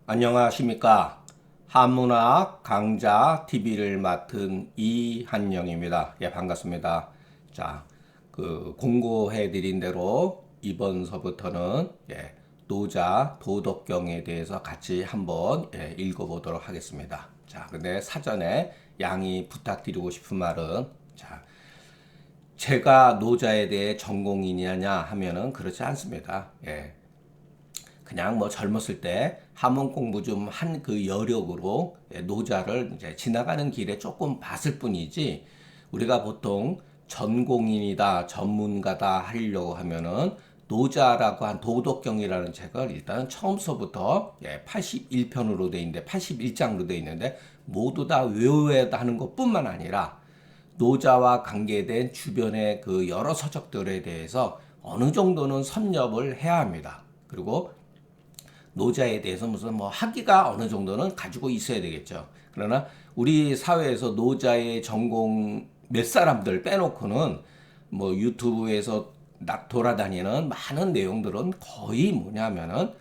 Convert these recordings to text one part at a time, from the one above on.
안녕하십니까. 한문학 강좌 TV를 맡은 이한영입니다. 예, 반갑습니다. 자, 공고해드린 대로 이번서부터는 노자 도덕경에 대해서 같이 한번 읽어보도록 하겠습니다. 자, 근데 사전에 양해 부탁드리고 싶은 말은, 자, 제가 노자에 대해 전공이냐냐 하면은 그렇지 않습니다. 그냥 뭐 젊었을 때 한문 공부 좀 한 그 여력으로 노자를 이제 지나가는 길에 조금 봤을 뿐이지, 우리가 보통 전공인이다, 전문가다 하려고 하면은 노자라고 한 도덕경이라는 책을 일단 처음서부터 81편으로 돼 있는데, 81장으로 돼 있는데 모두 다 외워야 하는 것뿐만 아니라 노자와 관계된 주변의 그 여러 서적들에 대해서 어느 정도는 섭렵을 해야 합니다. 그리고 노자에 대해서 무슨 뭐 학위가 어느 정도는 가지고 있어야 되겠죠. 그러나 우리 사회에서 노자의 전공 몇 사람들 빼놓고는 뭐 유튜브에서 돌아다니는 많은 내용들은 거의 뭐냐면은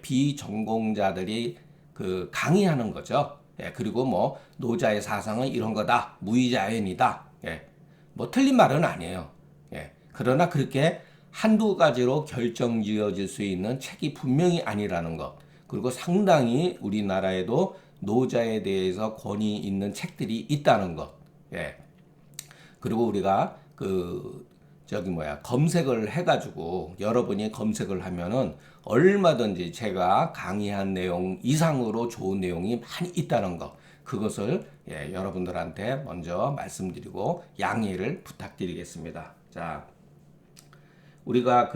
비전공자들이 그 강의하는 거죠. 그리고 뭐 노자의 사상은 이런 거다, 무의자연이다. 뭐 틀린 말은 아니에요. 그러나 그렇게 한두 가지로 결정 지어질 수 있는 책이 분명히 아니라는 것. 그리고 상당히 우리나라에도 노자에 대해서 권위 있는 책들이 있다는 것. 예. 그리고 우리가 검색을 해가지고 여러분이 검색을 하면은 얼마든지 제가 강의한 내용 이상으로 좋은 내용이 많이 있다는 것. 그것을 여러분들한테 먼저 말씀드리고 양해를 부탁드리겠습니다. 자, 우리가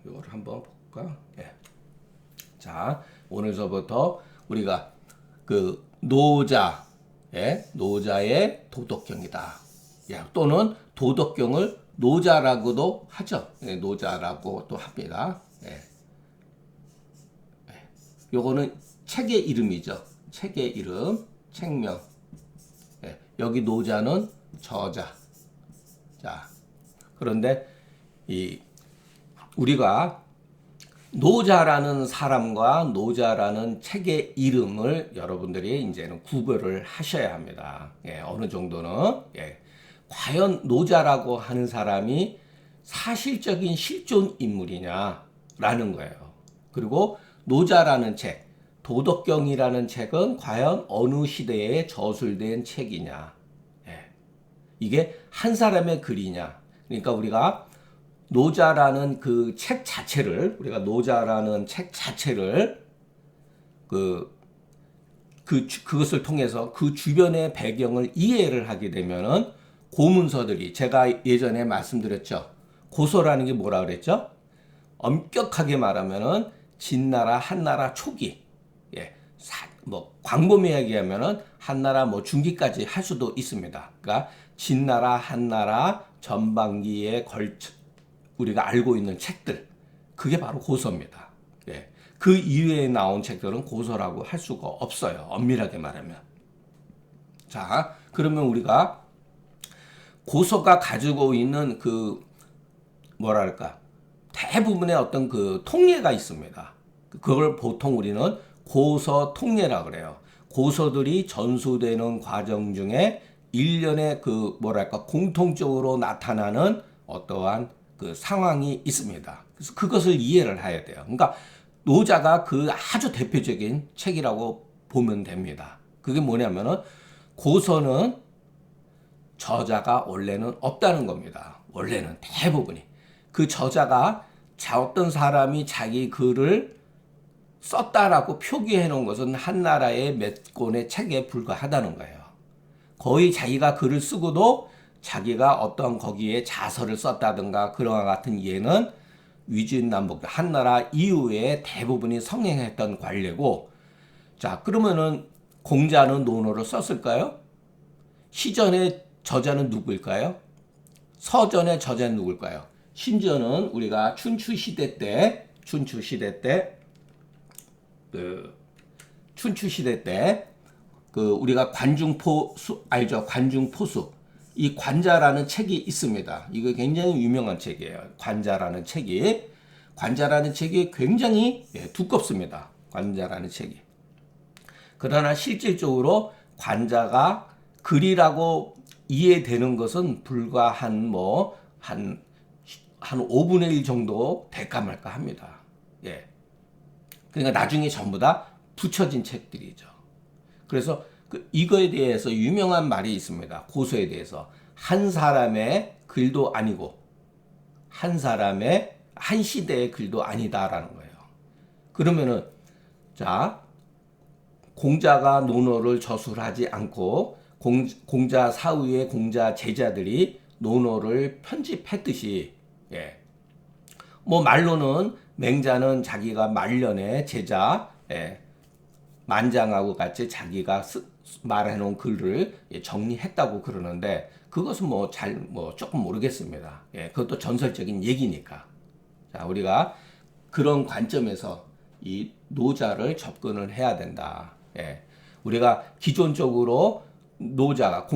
이거를 한번 볼까? 자, 오늘서부터 우리가 노자의 도덕경이다. 또는 도덕경을 노자라고도 하죠. 노자라고 또 합니다. 요거는 책의 이름이죠. 책의 이름, 책명. 여기 노자는 저자. 자, 그런데 우리가 노자라는 사람과 노자라는 책의 이름을 여러분들이 이제는 구별을 하셔야 합니다. 어느 정도는. 과연 노자라고 하는 사람이 사실적인 실존 인물이냐라는 거예요. 그리고 노자라는 책, 도덕경이라는 책은 과연 어느 시대에 저술된 책이냐. 이게 한 사람의 글이냐. 그러니까 우리가 노자라는 노자라는 책 자체를 그것을 통해서 그 주변의 배경을 이해를 하게 되면은 고문서들이, 제가 예전에 말씀드렸죠. 고서라는 게 뭐라 그랬죠? 엄격하게 말하면은 진나라 한나라 초기, 광범위하게 하면은 한나라 중기까지 할 수도 있습니다. 그러니까 진나라 한나라 전반기에 걸쳐 우리가 알고 있는 책들, 그게 바로 고서입니다. 그 이외에 나온 책들은 고서라고 할 수가 없어요. 엄밀하게 말하면. 자, 그러면 우리가 고서가 가지고 있는 대부분의 어떤 통례가 있습니다. 그걸 보통 우리는 고서 통례라 그래요. 고서들이 전수되는 과정 중에 일련의 공통적으로 나타나는 어떠한 상황이 있습니다. 그래서 그것을 이해를 해야 돼요. 그러니까 노자가 아주 대표적인 책이라고 보면 됩니다. 그게 뭐냐면은 고서는 저자가 원래는 없다는 겁니다. 원래는 대부분이. 그 저자가 어떤 사람이 자기 글을 썼다라고 표기해 놓은 것은 한나라의 몇 권의 책에 불과하다는 거예요. 거의 자기가 글을 쓰고도 자기가 어떤 거기에 자서를 썼다든가 그런 같은 예는 위주남북 한나라 이후에 대부분이 성행했던 관례고, 자, 그러면은 공자는 논어를 썼을까요? 시전의 저자는 누구일까요? 서전의 저자는 누구일까요? 심지어는 우리가 춘추 시대 때 우리가 관중포수 알죠? 관중포수. 이 관자라는 책이 있습니다. 이거 굉장히 유명한 책이에요. 관자라는 책이. 관자라는 책이 굉장히 두껍습니다. 관자라는 책이. 그러나 실질적으로 관자가 글이라고 이해되는 것은 불과 한 5분의 1 정도 될까 말까 합니다. 예. 그러니까 나중에 전부 다 붙여진 책들이죠. 그래서 이거에 대해서 유명한 말이 있습니다. 고서에 대해서. 한 사람의 글도 아니고, 한 시대의 글도 아니다라는 거예요. 그러면은, 자, 공자가 논어를 저술하지 않고, 공자 사후의 공자 제자들이 논어를 편집했듯이, 예. 뭐 말로는 맹자는 자기가 말년에 제자, 만장하고 같이 자기가 말해놓은 글을 정리했다고 그러는데 그것은 조금 모르겠습니다. 그것도 전설적인 얘기니까. 자, 우리가 그런 관점에서 이 노자를 접근을 해야 된다. 우리가 기존적으로 노자가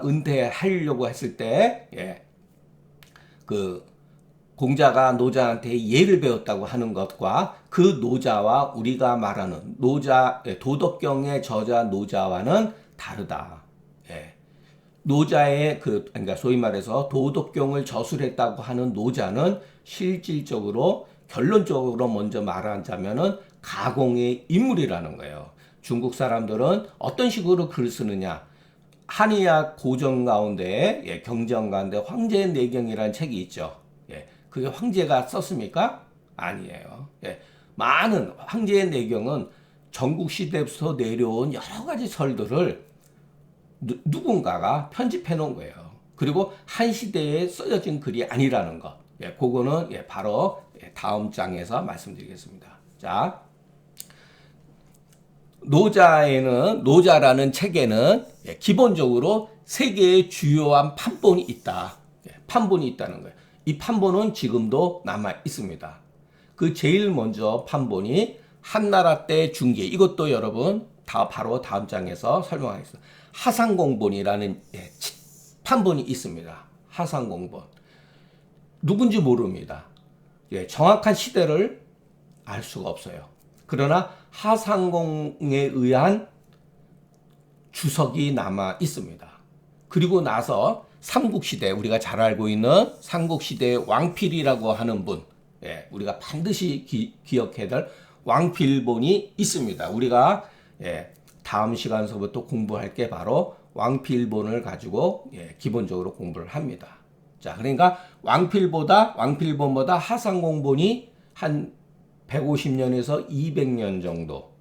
은퇴하려고 했을 때, 공자가 노자한테 예를 배웠다고 하는 것과 그 노자와 우리가 말하는 도덕경의 저자 노자와는 다르다. 노자의 그러니까 소위 말해서 도덕경을 저술했다고 하는 노자는 실질적으로 결론적으로 먼저 말하자면은 가공의 인물이라는 거예요. 중국 사람들은 어떤 식으로 글을 쓰느냐? 한의학 고전 가운데 경전 가운데 황제의 내경이라는 책이 있죠. 그게 황제가 썼습니까? 아니에요. 많은 황제의 내경은 전국 시대부터 내려온 여러 가지 설들을 누군가가 편집해 놓은 거예요. 그리고 한 시대에 써진 글이 아니라는 것. 그거는 바로 다음 장에서 말씀드리겠습니다. 자, 노자라는 책에는 기본적으로 세 개의 주요한 판본이 있다. 판본이 있다는 거예요. 이 판본은 지금도 남아 있습니다. 그 제일 먼저 판본이 한나라 때 중계, 이것도 여러분 바로 다음 장에서 설명하겠습니다. 하상공본이라는 판본이 있습니다. 하상공본. 누군지 모릅니다. 정확한 시대를 알 수가 없어요. 그러나 하상공에 의한 주석이 남아 있습니다. 그리고 나서 삼국시대, 우리가 잘 알고 있는 삼국시대의 왕필이라고 하는 분, 우리가 반드시 기억해야 될 왕필본이 있습니다. 우리가 다음 시간서부터 공부할 게 바로 왕필본을 가지고 기본적으로 공부를 합니다. 자, 그러니까 왕필본보다 하상공본이 한 150년에서 200년 정도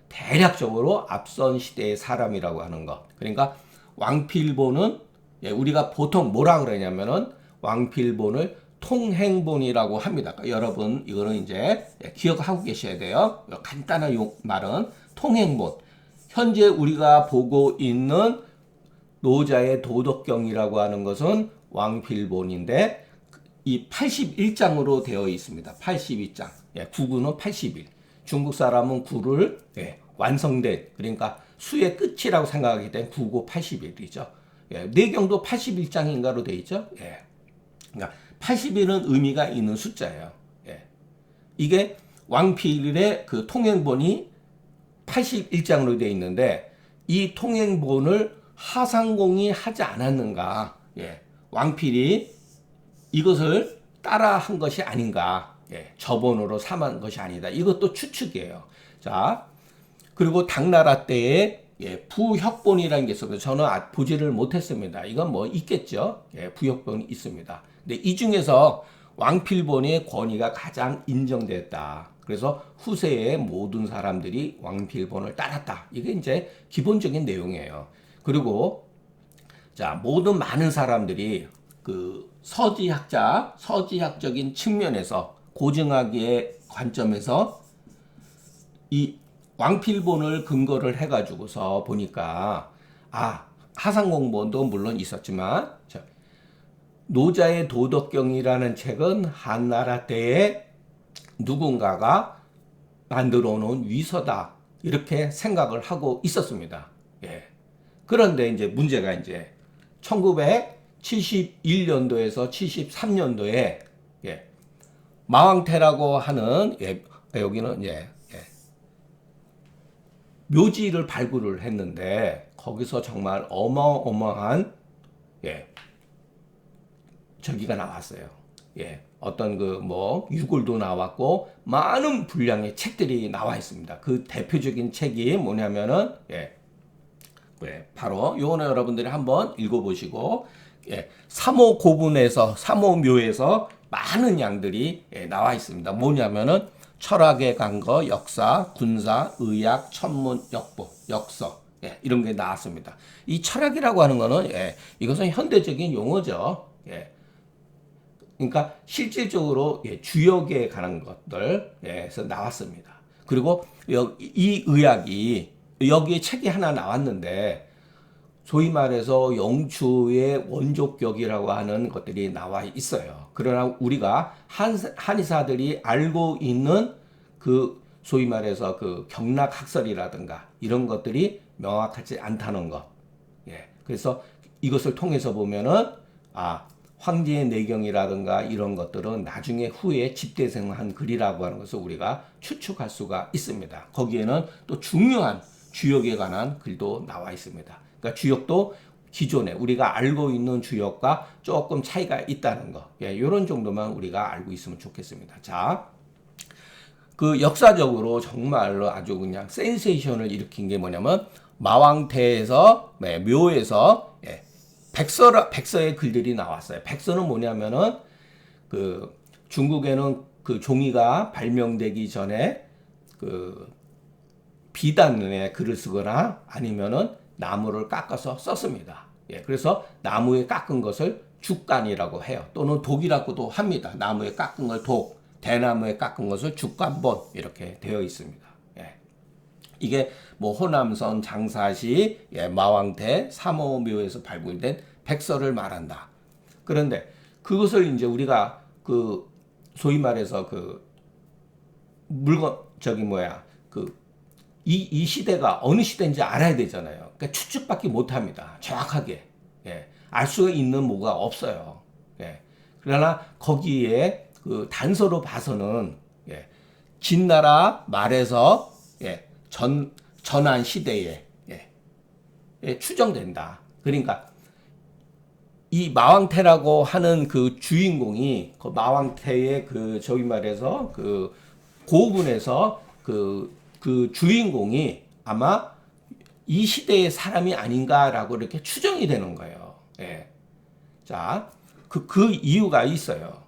대략적으로 앞선 시대의 사람이라고 하는 것. 그러니까 왕필본은 우리가 보통 뭐라 그러냐면은 왕필본을 통행본이라고 합니다. 그러니까 여러분 이거는 이제 기억하고 계셔야 돼요. 간단한 말은 통행본. 현재 우리가 보고 있는 노자의 도덕경이라고 하는 것은 왕필본인데 이 81장으로 되어 있습니다. 82장. 구구는 81. 중국 사람은 구를 완성된, 그러니까 수의 끝이라고 생각하기 때문에 구구 81이죠. 내경도 81장인가로 되어 있죠. 그러니까 81은 의미가 있는 숫자예요. 이게 왕필의 그 통행본이 81장으로 되어 있는데 이 통행본을 하상공이 하지 않았는가? 왕필이 이것을 따라한 것이 아닌가? 저본으로 삼은 것이 아니다. 이것도 추측이에요. 자, 그리고 당나라 때에 부혁본이라는 게 있었는데 저는 보지를 못했습니다. 이건 뭐 있겠죠. 부혁본이 있습니다. 근데 이 중에서 왕필본의 권위가 가장 인정됐다. 그래서 후세의 모든 사람들이 왕필본을 따랐다. 이게 이제 기본적인 내용이에요. 그리고 자, 많은 사람들이 그 서지학적인 측면에서 고증학의 관점에서 이 왕필본을 근거를 해가지고서 보니까 하상공본도 물론 있었지만 노자의 도덕경이라는 책은 한나라 때에 누군가가 만들어 놓은 위서다 이렇게 생각을 하고 있었습니다. 그런데 이제 문제가 이제 1971년도에서 73년도에 마왕태라고 하는 여기는 묘지를 발굴을 했는데 거기서 정말 어마어마한 저기가 나왔어요. 어떤 유골도 나왔고 많은 분량의 책들이 나와 있습니다. 그 대표적인 책이 뭐냐면은 바로 요거는 여러분들이 한번 읽어보시고 삼호묘에서 많은 양들이 나와 있습니다. 뭐냐면은 철학에 간 거, 역사, 군사, 의학, 천문, 역보, 역서 이런 게 나왔습니다. 이 철학이라고 하는 거는 이것은 현대적인 용어죠. 그러니까 실질적으로 주역에 관한 것들에서 나왔습니다. 그리고 이 의학이 여기에 책이 하나 나왔는데 소위 말해서 영주의 원족격이라고 하는 것들이 나와 있어요. 그러나 우리가 한의사들이 알고 있는 그 소위 말해서 그 경락학설이라든가 이런 것들이 명확하지 않다는 것. 그래서 이것을 통해서 보면은 황제의 내경이라든가 이런 것들은 나중에 후에 집대성한 글이라고 하는 것을 우리가 추측할 수가 있습니다. 거기에는 또 중요한 주역에 관한 글도 나와 있습니다. 그러니까 주역도 기존에 우리가 알고 있는 주역과 조금 차이가 있다는 거. 이런 정도만 우리가 알고 있으면 좋겠습니다. 자, 그 역사적으로 정말로 아주 그냥 센세이션을 일으킨 게 뭐냐면 마왕태에서 묘에서 백서의 글들이 나왔어요. 백서는 뭐냐면은 그 중국에는 그 종이가 발명되기 전에 그 비단에 글을 쓰거나 아니면은 나무를 깎아서 썼습니다. 그래서 나무에 깎은 것을 죽간이라고 해요. 또는 독이라고도 합니다. 나무에 깎은 걸 독, 대나무에 깎은 것을 죽간본 이렇게 되어 있습니다. 이게 호남선 장사시 마왕태 삼호묘에서 발굴된 백서를 말한다. 그런데 그것을 이제 우리가 그 소위 말해서 그 물건 이 시대가 어느 시대인지 알아야 되잖아요. 그러니까 추측밖에 못합니다. 정확하게 알 수 있는 뭐가 없어요. 그러나 거기에 그 단서로 봐서는 진나라 말에서 전한 시대에 추정된다. 그러니까 이 마왕태라고 하는 그 주인공이 그 마왕태의 그 저기 말해서 그 고군에서 그 주인공이 아마 이 시대의 사람이 아닌가라고 이렇게 추정이 되는 거예요. 자, 그 이유가 있어요.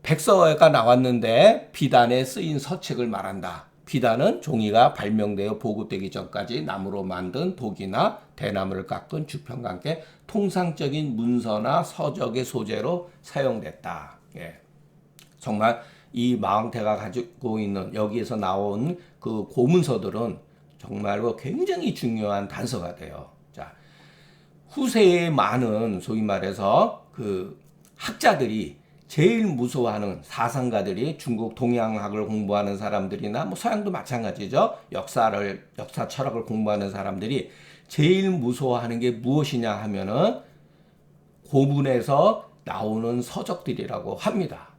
백서가 나왔는데 비단에 쓰인 서책을 말한다. 비단은 종이가 발명되어 보급되기 전까지 나무로 만든 독이나 대나무를 깎은 주편과 함께 통상적인 문서나 서적의 소재로 사용됐다. 정말 이 마왕태가 가지고 있는 여기에서 나온 그 고문서들은 정말로 굉장히 중요한 단서가 돼요. 자, 후세에 많은 소위 말해서 그 학자들이 제일 무서워하는 사상가들이 중국 동양학을 공부하는 사람들이나 서양도 마찬가지죠. 역사 철학을 공부하는 사람들이 제일 무서워하는 게 무엇이냐 하면은 고문에서 나오는 서적들이라고 합니다.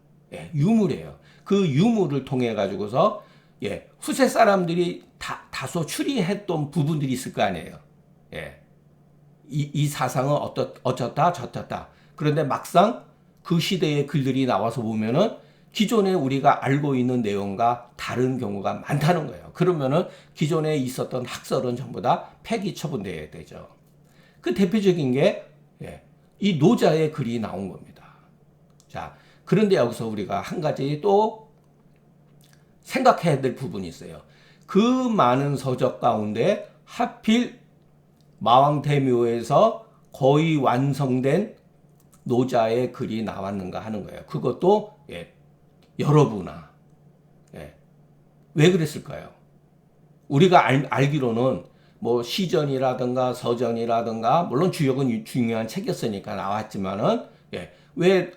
유물이에요. 그 유물을 통해 가지고서 후세 사람들이 다소 추리했던 부분들이 있을 거 아니에요. 이 사상은 어쩌다 저쩌다. 그런데 막상 그 시대의 글들이 나와서 보면은 기존에 우리가 알고 있는 내용과 다른 경우가 많다는 거예요. 그러면은 기존에 있었던 학설은 전부 다 폐기 처분돼야 되죠. 그 대표적인 게 이 노자의 글이 나온 겁니다. 자, 그런데 여기서 우리가 한 가지 또 생각해야 될 부분이 있어요. 그 많은 서적 가운데 하필 마왕대묘에서 거의 완성된 노자의 글이 나왔는가 하는 거예요. 그것도 여러분아 왜 그랬을까요? 우리가 알기로는 시전이라든가 서전이라든가 물론 주역은 중요한 책이었으니까 나왔지만은 왜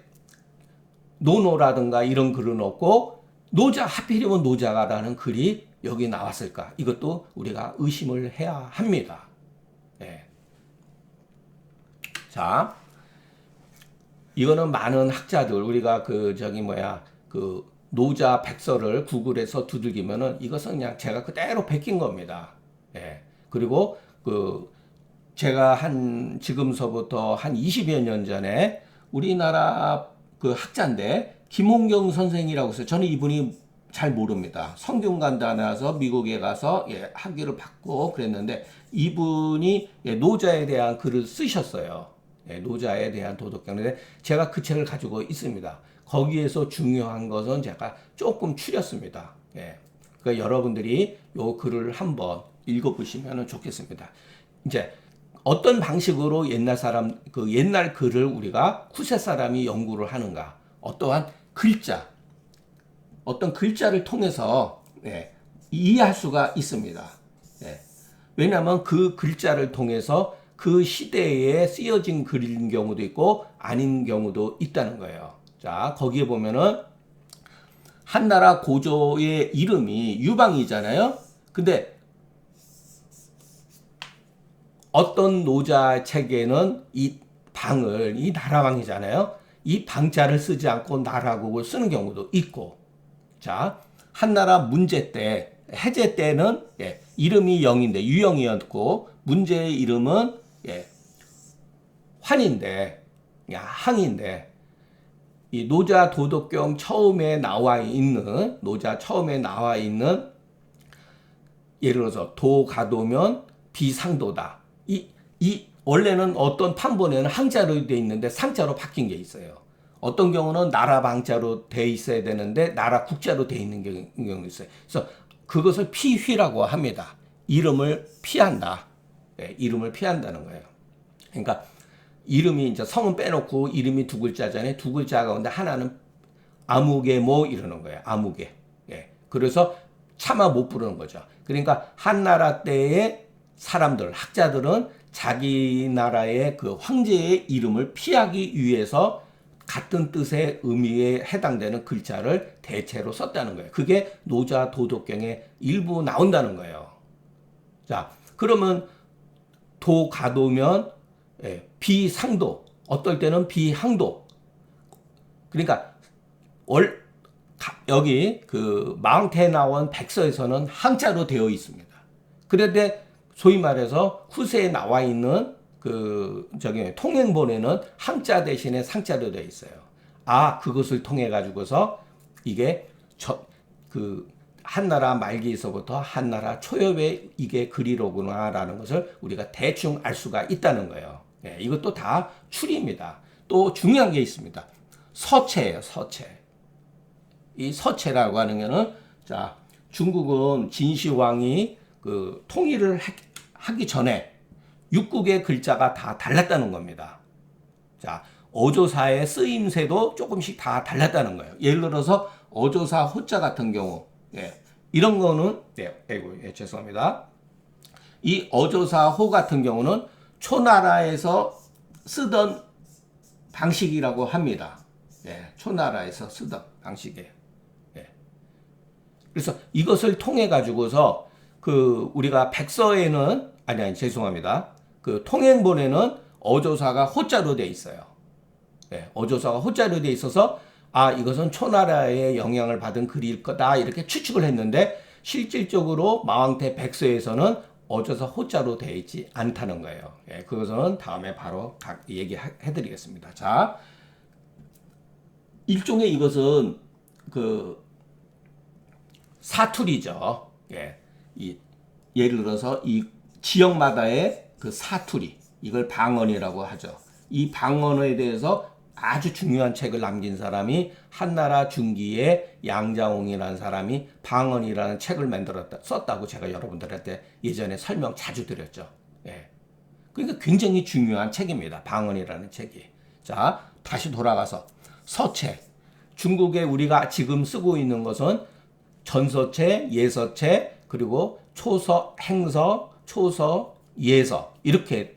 노노라든가 이런 글은 없고 하필이면 노자가라는 글이 여기 나왔을까? 이것도 우리가 의심을 해야 합니다. 자, 이거는 많은 학자들 우리가 그 노자 백서를 구글에서 두들기면은 이것은 그냥 제가 그대로 베낀 겁니다. 예. 그리고 그 제가 지금서부터 한 20여 년 전에 우리나라 그 학자인데 김홍경 선생이라고 해서 저는 이분이 잘 모릅니다. 성균관대 나와서 미국에 가서 학위를 받고 그랬는데 이분이 노자에 대한 글을 쓰셨어요. 노자에 대한 도덕경인데 제가 그 책을 가지고 있습니다. 거기에서 중요한 것은 제가 조금 추렸습니다. 그러니까 여러분들이 요 글을 한번 읽어보시면 좋겠습니다. 이제 어떤 방식으로 옛날 글을 우리가 후세 사람이 연구를 하는가? 어떤 글자를 통해서 이해할 수가 있습니다. 왜냐하면 그 글자를 통해서 그 시대에 쓰여진 글인 경우도 있고 아닌 경우도 있다는 거예요. 자, 거기에 보면은 한나라 고조의 이름이 유방이잖아요. 근데 어떤 노자 책에는 이 나라방이잖아요. 이 방자를 쓰지 않고 나라국을 쓰는 경우도 있고. 자, 한나라 문제 때, 해제 때는 이름이 영인데 유영이었고 문제의 이름은 환인데, 항인데 이 노자 도덕경 처음에 나와 있는 예를 들어서 도가도면 비상도다. 원래는 어떤 판본에는 항자로 되어 있는데 상자로 바뀐 게 있어요. 어떤 경우는 나라 방자로 돼 있어야 되는데 나라 국자로 돼 있는 경우가 있어요. 그래서 그것을 피휘라고 합니다. 이름을 피한다. 이름을 피한다는 거예요. 그러니까 이름이 이제 성은 빼놓고 이름이 두 글자잖아요. 두 글자 가운데 하나는 아무개 뭐 이러는 거예요. 아무개. 그래서 차마 못 부르는 거죠. 그러니까 한나라 때의 학자들은 자기 나라의 그 황제의 이름을 피하기 위해서 같은 뜻의 의미에 해당되는 글자를 대체로 썼다는 거예요. 그게 노자 도덕경에 일부 나온다는 거예요. 자, 그러면 도가도면 비상도, 어떨 때는 비항도. 그러니까 여기 그 마왕태에 나온 백서에서는 항자로 되어 있습니다. 그런데 소위 말해서 후세에 나와 있는 통행본에는 항자 대신에 상자로 되어 있어요. 그것을 통해 가지고서 이게 한나라 말기에서부터 한나라 초엽에 이게 글이로구나라는 것을 우리가 대충 알 수가 있다는 거예요. 이것도 다 추리입니다. 또 중요한 게 있습니다. 서체예요, 서체. 이 서체라고 하는 거는 자, 중국은 진시황이 그 통일을 하기 전에 육국의 글자가 다 달랐다는 겁니다. 자, 어조사의 쓰임새도 조금씩 다 달랐다는 거예요. 예를 들어서 어조사 호자 같은 경우, 이런 거는 죄송합니다. 이 어조사 호 같은 경우는 초나라에서 쓰던 방식이라고 합니다. 초나라에서 쓰던 방식이에요. 그래서 이것을 통해 가지고서 우리가 백서에는 죄송합니다. 그 통행본에는 어조사가 호자로 돼 있어요. 어조사가 호자로 돼 있어서 이것은 초나라의 영향을 받은 글일 거다 이렇게 추측을 했는데 실질적으로 마왕태 백서에서는 어조사 호자로 되어 있지 않다는 거예요. 그것은 다음에 바로 얘기해 드리겠습니다. 자, 일종의 이것은 사투리죠. 예를 들어서 이 지역마다의 그 사투리, 이걸 방언이라고 하죠. 이 방언에 대해서 아주 중요한 책을 남긴 사람이 한나라 중기의 양자홍이라는 사람이 방언이라는 책을 썼다고 제가 여러분들한테 예전에 설명 자주 드렸죠. 그러니까 굉장히 중요한 책입니다. 방언이라는 책이. 자, 다시 돌아가서 서체. 중국에 우리가 지금 쓰고 있는 것은 전서체, 예서체, 그리고 초서, 행서, 초서, 예서 이렇게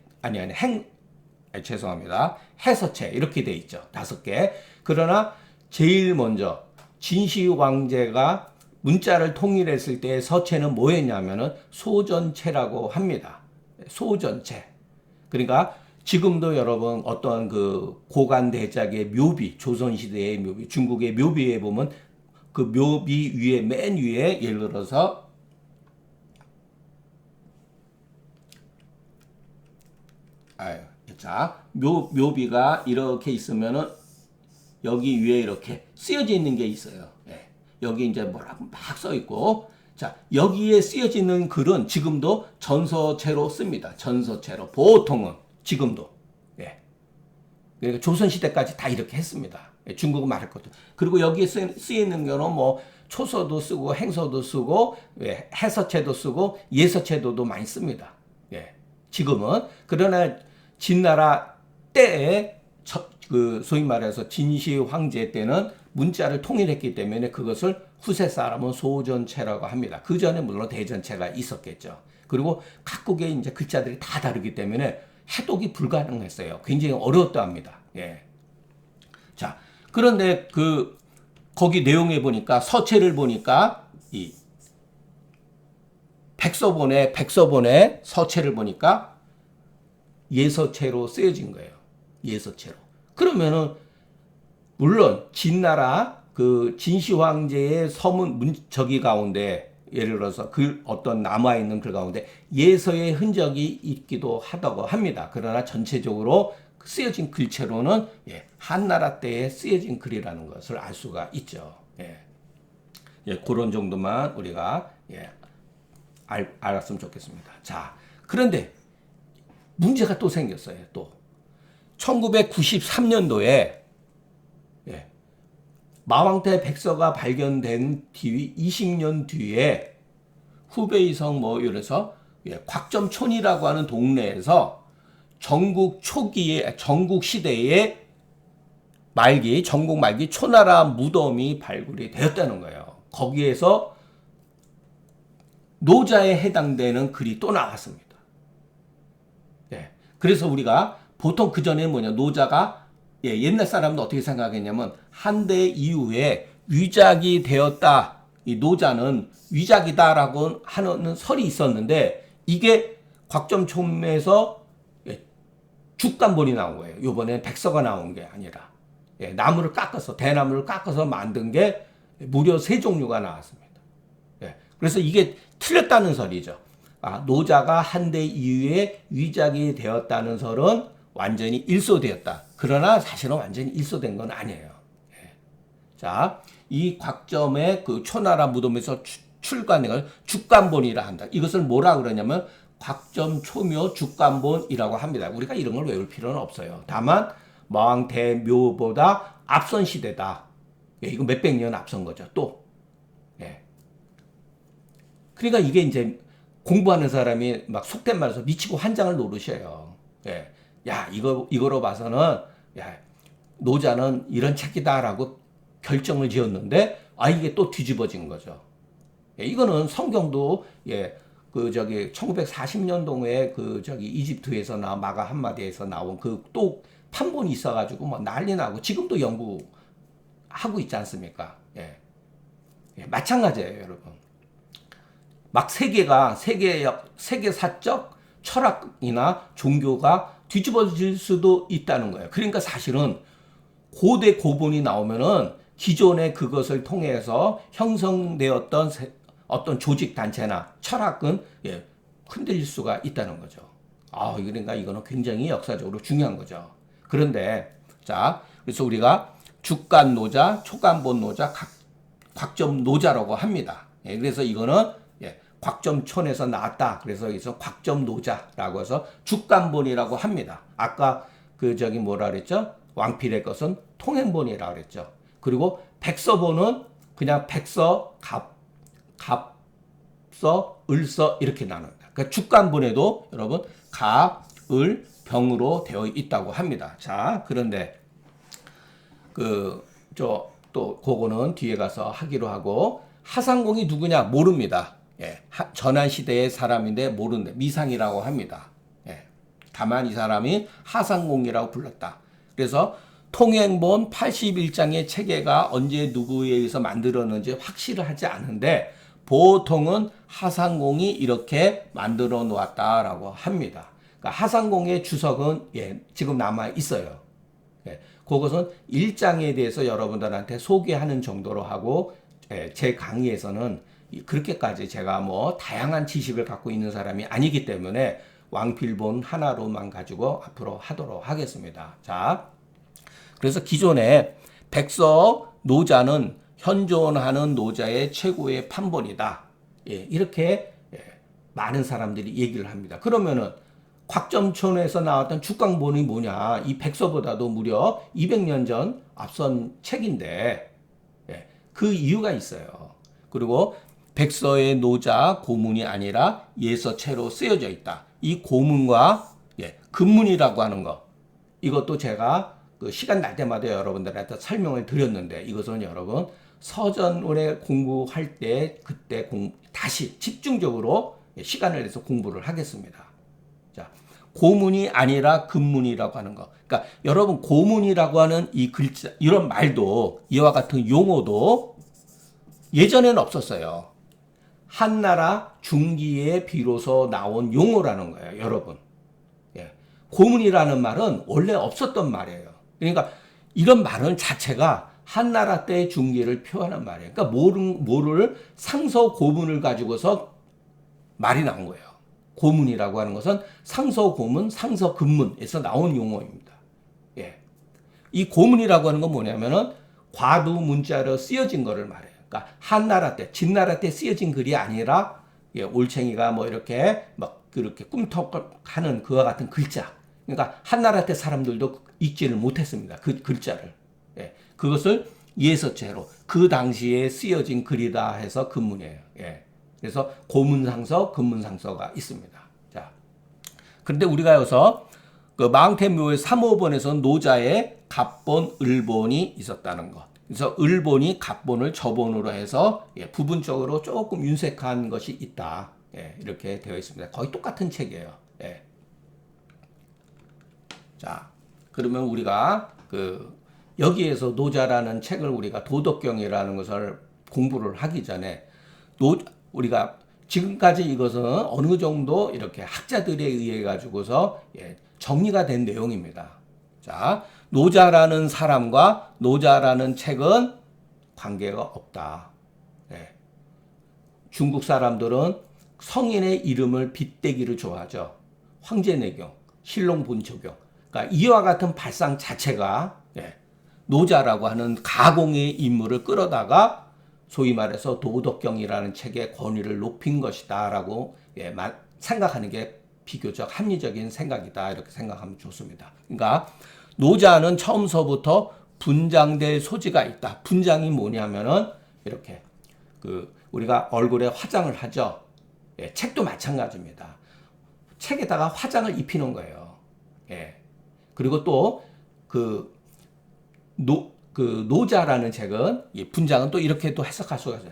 죄송합니다. 해서체 이렇게 돼 있죠. 5개. 그러나 제일 먼저 진시 황제가 문자를 통일했을 때 서체는 뭐였냐면은 소전체라고 합니다. 소전체. 그러니까 지금도 여러분 어떤 고관 대작의 묘비, 조선시대의 묘비, 중국의 묘비에 보면 그 묘비 위에 맨 위에 예를 들어서 자, 묘비가 이렇게 있으면은 여기 위에 이렇게 쓰여져 있는 게 있어요. 예. 여기 이제 뭐라고 막 써 있고, 자, 여기에 쓰여져 있는 글은 지금도 전서체로 씁니다. 전서체로. 보통은 지금도. 예. 그러니까 조선시대까지 다 이렇게 했습니다. 예. 중국은 말할 것도. 그리고 여기에 쓰여 있는 거는 뭐 초서도 쓰고 행서도 쓰고, 예. 해서체도 쓰고, 예서체도도 많이 씁니다. 예. 지금은. 그러나 진나라 때에 그 소위 말해서 진시 황제 때는 문자를 통일했기 때문에 그것을 후세 사람은 소전체라고 합니다. 그 전에 물론 대전체가 있었겠죠. 그리고 각국의 이제 글자들이 다 다르기 때문에 해독이 불가능했어요. 굉장히 어려웠다 합니다. 예. 자, 그런데 거기 내용에 보니까 서체를 보니까 이 백서본의 서체를 보니까 예서체로 쓰여진 거예요. 예서체로. 그러면은 물론 진나라 그 진시 황제의 서문 저기 가운데 예를 들어서 어떤 남아 있는 글 가운데 예서의 흔적이 있기도 하다고 합니다. 그러나 전체적으로 쓰여진 글체로는 예, 한나라 때에 쓰여진 글이라는 것을 알 수가 있죠. 예. 예, 그런 정도만 우리가 예, 알았으면 좋겠습니다. 자, 그런데 문제가 또 생겼어요. 또 1993년도에 예, 마왕태 백서가 발견된 뒤 20년 뒤에 후베이성 뭐 이래서 예, 곽점촌이라고 하는 동네에서 전국 시대의 전국 말기 초나라 무덤이 발굴이 되었다는 거예요. 거기에서 노자에 해당되는 글이 또 나왔습니다. 예, 그래서 우리가 보통 그 전에 노자가 예, 옛날 사람도 어떻게 생각했냐면 한대 이후에 위작이 되었다. 이 노자는 위작이다라고 하는 설이 있었는데 이게 곽점촌에서 예, 죽간본이 나온 거예요. 이번에 백서가 나온 게 아니라 예, 대나무를 깎아서 만든 게 무려 3종류가 나왔습니다. 예, 그래서 이게 틀렸다는 설이죠. 노자가 한대 이후에 위작이 되었다는 설은 완전히 일소되었다. 그러나 사실은 완전히 일소된 건 아니에요. 예. 자, 이 곽점의 그 초나라 무덤에서 출간된 걸 죽간본이라 한다. 이것을 뭐라 그러냐면 곽점 초묘 죽간본이라고 합니다. 우리가 이런 걸 외울 필요는 없어요. 다만 마왕대묘보다 앞선 시대다. 예, 이거 몇백 년 앞선 거죠. 또. 예. 그러니까 이게 이제 공부하는 사람이 막 속된 말해서 미치고 환장을 노릇이에요. 예. 야, 이거로 봐서는, 야, 노자는 이런 책이다라고 결정을 지었는데, 이게 또 뒤집어진 거죠. 예, 이거는 성경도, 예, 1940년도에 이집트에서 마가 한마디에서 나온 또 판본이 있어가지고 뭐 난리 나고, 지금도 연구하고 있지 않습니까? 예. 예, 마찬가지예요, 여러분. 막 세계사적 철학이나 종교가 뒤집어질 수도 있다는 거예요. 그러니까 사실은 고대 고본이 나오면은 기존의 그것을 통해서 형성되었던 어떤 조직 단체나 철학은 예, 흔들릴 수가 있다는 거죠. 그러니까 이거는 굉장히 역사적으로 중요한 거죠. 그런데 자, 그래서 우리가 죽간 노자, 초간본 노자, 곽점 노자라고 합니다. 예, 그래서 이거는 곽점촌에서 나왔다. 그래서 여기서 곽점노자라고 해서 죽간본이라고 합니다. 아까 뭐라 그랬죠? 왕필의 것은 통행본이라고 그랬죠. 그리고 백서본은 그냥 백서, 갑서, 을서 이렇게 나눕니다. 그러니까 죽간본에도 여러분 갑, 을, 병으로 되어 있다고 합니다. 자, 그런데 또 그거는 뒤에 가서 하기로 하고 하상공이 누구냐 모릅니다. 예, 전한 시대의 사람인데 모르는데 미상이라고 합니다. 예, 다만 이 사람이 하상공이라고 불렀다. 그래서 통행본 81장의 체계가 언제 누구에 의해서 만들었는지 확실하지 않은데 보통은 하상공이 이렇게 만들어 놓았다라고 합니다. 그러니까 하상공의 주석은 예, 지금 남아 있어요. 예, 그것은 1장에 대해서 여러분들한테 소개하는 정도로 하고 제 강의에서는 그렇게까지 제가 뭐 다양한 지식을 갖고 있는 사람이 아니기 때문에 왕필본 하나로만 가지고 앞으로 하도록 하겠습니다. 자, 그래서 기존에 백서 노자는 현존하는 노자의 최고의 판본이다. 이렇게 많은 사람들이 얘기를 합니다. 그러면은 곽점촌에서 나왔던 죽강본이 뭐냐? 이 백서보다도 무려 200년 전 앞선 책인데 그 이유가 있어요. 그리고 백서의 노자 고문이 아니라 예서체로 쓰여져 있다. 이 고문과 근문이라고 하는 거, 이것도 제가 그 시간 날 때마다 여러분들한테 설명을 드렸는데, 이것은 여러분 서전원에 공부할 때 그때 다시 집중적으로 시간을 내서 공부를 하겠습니다. 자, 고문이 아니라 근문이라고 하는 거. 그러니까 여러분 고문이라고 하는 이 글자, 이런 말도, 이와 같은 용어도 예전에는 없었어요. 한나라 중기에 비로소 나온 용어라는 거예요, 여러분. 고문이라는 말은 원래 없었던 말이에요. 그러니까 이런 말은 자체가 한나라 때 중기를 표하는 말이에요. 그러니까 뭐를 상서 고문을 가지고서 말이 나온 거예요. 고문이라고 하는 것은 상서 고문, 상서 근문에서 나온 용어입니다. 이 고문이라고 하는 건 뭐냐면은 과두 문자로 쓰여진 거를 말해요. 그러니까 한나라 때, 진나라 때 쓰여진 글이 아니라 올챙이가 뭐 이렇게 막 그렇게 꿈쩍하는 그와 같은 글자. 그러니까 한나라 때 사람들도 읽지를 못했습니다. 그 글자를. 그것을 예서체로 그 당시에 쓰여진 글이다 해서 근문이에요. 그래서 고문상서, 근문상서가 있습니다. 자, 그런데 우리가 여기서 그 마흥태묘의 3호본에서 노자의 갑본, 을본이 있었다는 것. 그래서 을본이 갑본을 저본으로 해서 부분적으로 조금 윤색한 것이 있다. 이렇게 되어 있습니다. 거의 똑같은 책이에요. 자, 그러면 우리가 여기에서 노자라는 책을 우리가 도덕경이라는 것을 공부를 하기 전에 우리가 지금까지 이것은 어느 정도 이렇게 학자들에 의해 가지고서 정리가 된 내용입니다. 자, 노자라는 사람과 노자라는 책은 관계가 없다. 중국 사람들은 성인의 이름을 빗대기를 좋아하죠. 황제내경, 신롱본초경. 그러니까 이와 같은 발상 자체가 노자라고 하는 가공의 인물을 끌어다가 소위 말해서 도덕경이라는 책의 권위를 높인 것이다라고 생각하는 게 비교적 합리적인 생각이다, 이렇게 생각하면 좋습니다. 그러니까 노자는 처음서부터 분장될 소지가 있다. 분장이 뭐냐면은 이렇게 우리가 얼굴에 화장을 하죠. 책도 마찬가지입니다. 책에다가 화장을 입히는 거예요. 그리고 또 노자라는 책은 분장은 또 이렇게 또 해석할 수가 있어요.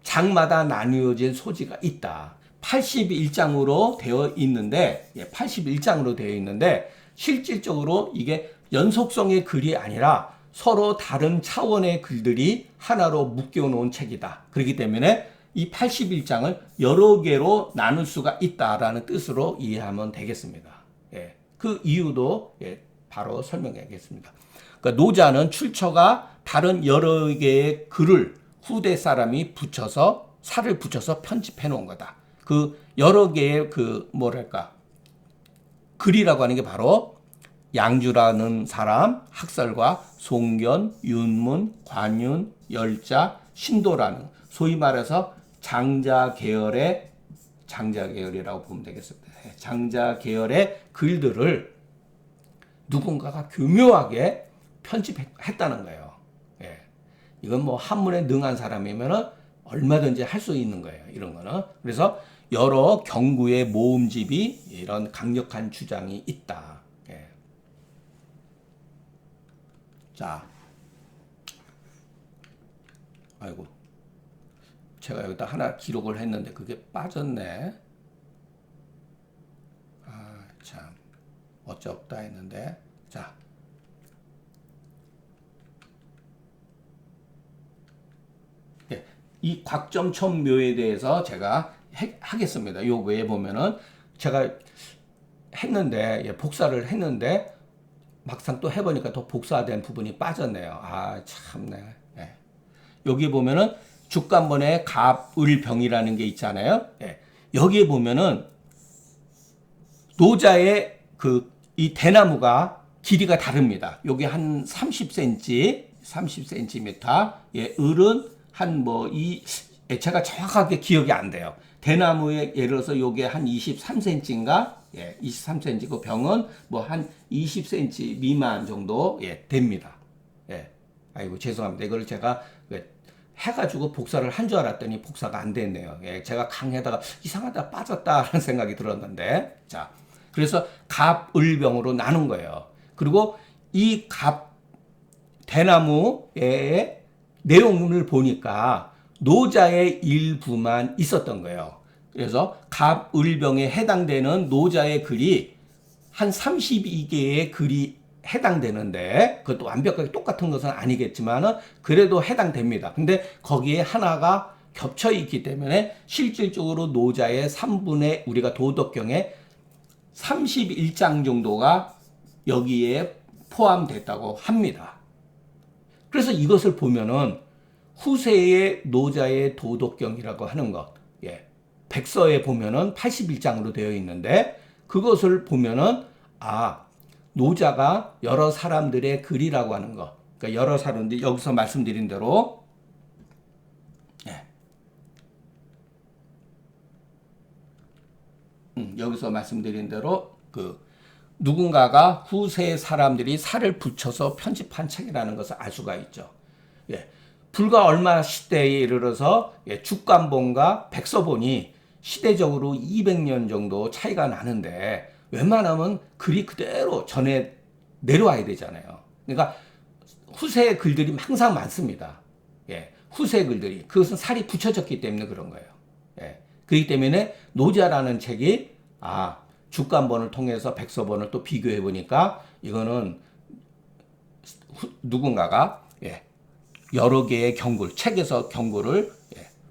장마다 나뉘어진 소지가 있다. 81장으로 되어 있는데, 81장으로 되어 있는데 실질적으로 이게 연속성의 글이 아니라 서로 다른 차원의 글들이 하나로 묶여 놓은 책이다. 그렇기 때문에 이 81장을 여러 개로 나눌 수가 있다라는 뜻으로 이해하면 되겠습니다. 그 이유도 바로 설명하겠습니다. 그러니까 노자는 출처가 다른 여러 개의 글을 후대 사람이 살을 붙여서 편집해 놓은 거다. 그 여러 개의 글이라고 하는 게 바로 양주라는 사람, 학설과 송견, 윤문, 관윤, 열자, 신도라는, 소위 말해서 장자 계열이라고 보면 되겠습니다. 장자 계열의 글들을 누군가가 교묘하게 편집했다는 거예요. 이건 뭐 한문에 능한 사람이면은 얼마든지 할 수 있는 거예요. 이런 거는. 그래서 여러 경구의 모음집이 이런 강력한 주장이 있다. 자, 아이고, 제가 여기다 하나 기록을 했는데 그게 빠졌네. 아, 참, 어쩌없다 했는데. 자, 이 곽점천 묘에 대해서 제가 하겠습니다. 요 외에 보면은 제가 했는데, 복사를 했는데 막상 또 해보니까 더 복사된 부분이 빠졌네요. 아, 참네. 여기 보면은 죽간번에 갑을병이라는 게 있잖아요. 예. 여기에 보면은 노자의 이 대나무가 길이가 다릅니다. 여기 한 30cm, 예, 을은 한 제가 정확하게 기억이 안 돼요. 대나무에 예를 들어서 요게 한 23cm인가? 예, 23cm고 병은 뭐 한 20cm 미만 정도, 예, 됩니다. 예. 아이고, 죄송합니다. 이걸 제가 해가지고 복사를 한 줄 알았더니 복사가 안 됐네요. 예, 제가 강에다가 이상하다 빠졌다라는 생각이 들었는데, 자, 그래서 갑을병으로 나눈 거예요. 그리고 이 대나무의 내용을 보니까 노자의 일부만 있었던 거예요. 그래서 갑을병에 해당되는 노자의 글이 한 32개의 글이 해당되는데, 그것도 완벽하게 똑같은 것은 아니겠지만 그래도 해당됩니다. 근데 거기에 하나가 겹쳐 있기 때문에 실질적으로 노자의 3분의 우리가 도덕경에 31장 정도가 여기에 포함됐다고 합니다. 그래서 이것을 보면은 후세의 노자의 도덕경이라고 하는 것, 예, 백서에 보면은 81장으로 되어 있는데, 그것을 보면은 노자가 여러 사람들의 글이라고 하는 것, 그러니까 여러 사람들이 여기서 말씀드린 대로, 예, 여기서 말씀드린 대로 누군가가 후세 사람들이 살을 붙여서 편집한 책이라는 것을 알 수가 있죠. 예, 불과 얼마 시대에 이르러서 죽간본과 백서본이 시대적으로 200년 정도 차이가 나는데 웬만하면 글이 그대로 전해 내려와야 되잖아요. 그러니까 후세의 글들이 항상 많습니다. 예, 후세의 글들이 그것은 살이 붙여졌기 때문에 그런 거예요. 예, 그렇기 때문에 노자라는 책이 죽간본을 통해서 백서본을 또 비교해 보니까 이거는 누군가가 여러 개의 경골, 책에서 경골을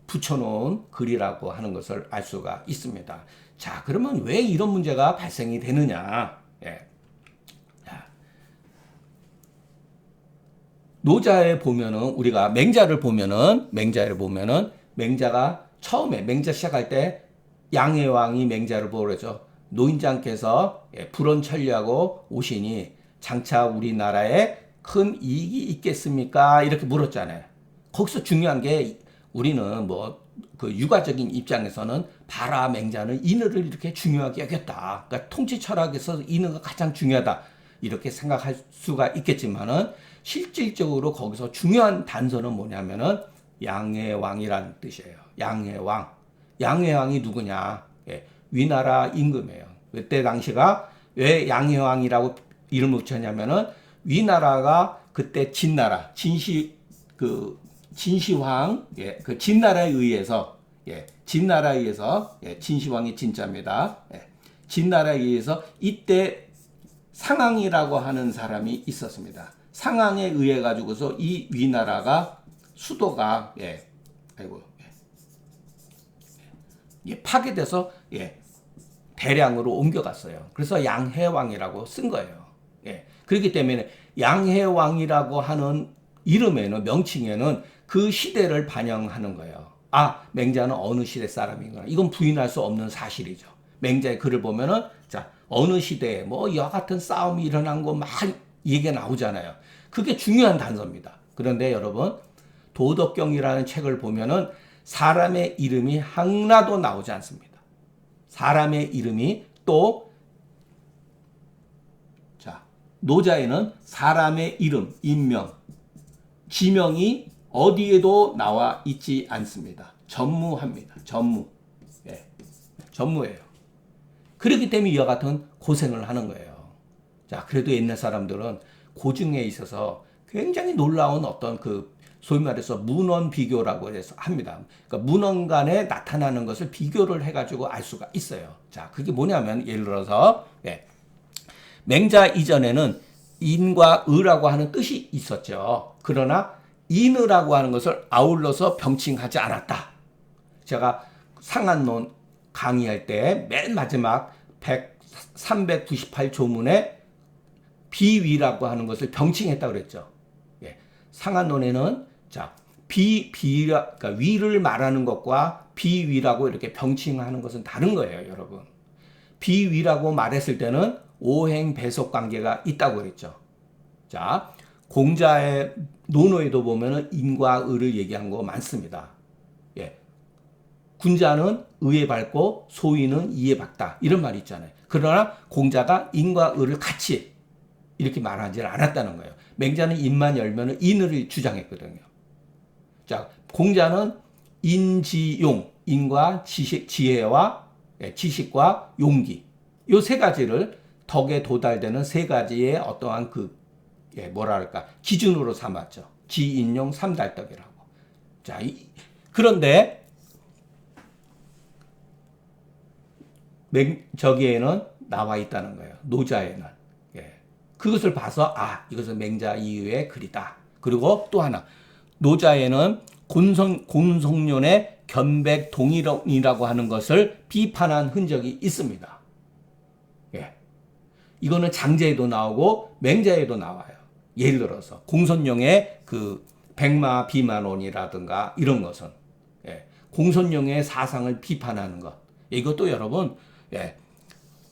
붙여놓은 글이라고 하는 것을 알 수가 있습니다. 자, 그러면 왜 이런 문제가 발생이 되느냐? 노자에 보면은 우리가 맹자를 보면은 맹자가 처음에 맹자 시작할 때 양해왕이 맹자를 보고 그러죠. 노인장께서 불언 천리하고 오시니 장차 우리나라에 큰 이익이 있겠습니까? 이렇게 물었잖아요. 거기서 중요한 게 우리는 육아적인 입장에서는 바라 맹자는 인의를 이렇게 중요하게 여겼다. 그러니까 통치 철학에서 인의가 가장 중요하다. 이렇게 생각할 수가 있겠지만은 실질적으로 거기서 중요한 단서는 뭐냐면은 양해왕이라는 뜻이에요. 양해왕. 양해왕이 누구냐? 위나라 임금이에요. 그때 당시가 왜 양해왕이라고 이름을 붙였냐면은 위나라가 그때 진나라, 진시황, 그 진나라에 의해서, 진시황이 진짜입니다. 진나라에 의해서 이때 상황이라고 하는 사람이 있었습니다. 상황에 의해 가지고서 이 위나라가 수도가 파괴돼서 대량으로 옮겨갔어요. 그래서 양해왕이라고 쓴 거예요. 그렇기 때문에 양해왕이라고 하는 이름에는 명칭에는 그 시대를 반영하는 거예요. 맹자는 어느 시대 사람인가? 이건 부인할 수 없는 사실이죠. 맹자의 글을 보면은 어느 시대에 이와 같은 싸움이 일어난 거 막 얘기가 나오잖아요. 그게 중요한 단서입니다. 그런데 여러분 도덕경이라는 책을 보면은 사람의 이름이 하나도 나오지 않습니다. 사람의 이름이 또 노자에는 사람의 이름, 인명, 지명이 어디에도 나와 있지 않습니다. 전무합니다. 전무예요. 그렇기 때문에 이와 같은 고생을 하는 거예요. 그래도 옛날 사람들은 고증에 있어서 굉장히 놀라운 어떤 소위 말해서 문헌 비교라고 해서 합니다. 그러니까 문헌 간에 나타나는 것을 비교를 해가지고 알 수가 있어요. 그게 뭐냐면 예를 들어서 맹자 이전에는 인과 의라고 하는 뜻이 있었죠. 그러나 인의라고 하는 것을 아울러서 병칭하지 않았다. 제가 상한론 강의할 때 맨 마지막 398조문에 비위라고 하는 것을 병칭했다고 그랬죠. 상한론에는 그러니까 위를 말하는 것과 비위라고 이렇게 병칭하는 것은 다른 거예요, 여러분. 비위라고 말했을 때는 오행 배속 관계가 있다고 그랬죠. 자, 공자의 논어에도 보면은 인과 의를 얘기한 거 많습니다. 예. 군자는 의에 밝고 소인은 이에 밝다. 이런 말이 있잖아요. 그러나 공자가 인과 의를 같이 이렇게 말하지 않았다는 거예요. 맹자는 인만 열면은 인을 주장했거든요. 자, 공자는 인지용, 인과 지식, 지혜와 지식과 용기. 요 세 가지를 덕에 도달되는 세 가지의 어떠한 뭐랄까, 기준으로 삼았죠. 지인용 삼달덕이라고. 자, 그런데, 저기에는 나와 있다는 거예요. 노자에는. 예. 그것을 봐서, 이것은 맹자 이후의 글이다. 그리고 또 하나, 노자에는 곤송련의 견백동이라고 하는 것을 비판한 흔적이 있습니다. 예. 이거는 장제에도 나오고 맹자에도 나와요. 예를 들어서 공손령의 백마비만론이라든가 이런 것은 공손령의 사상을 비판하는 것. 이것도 여러분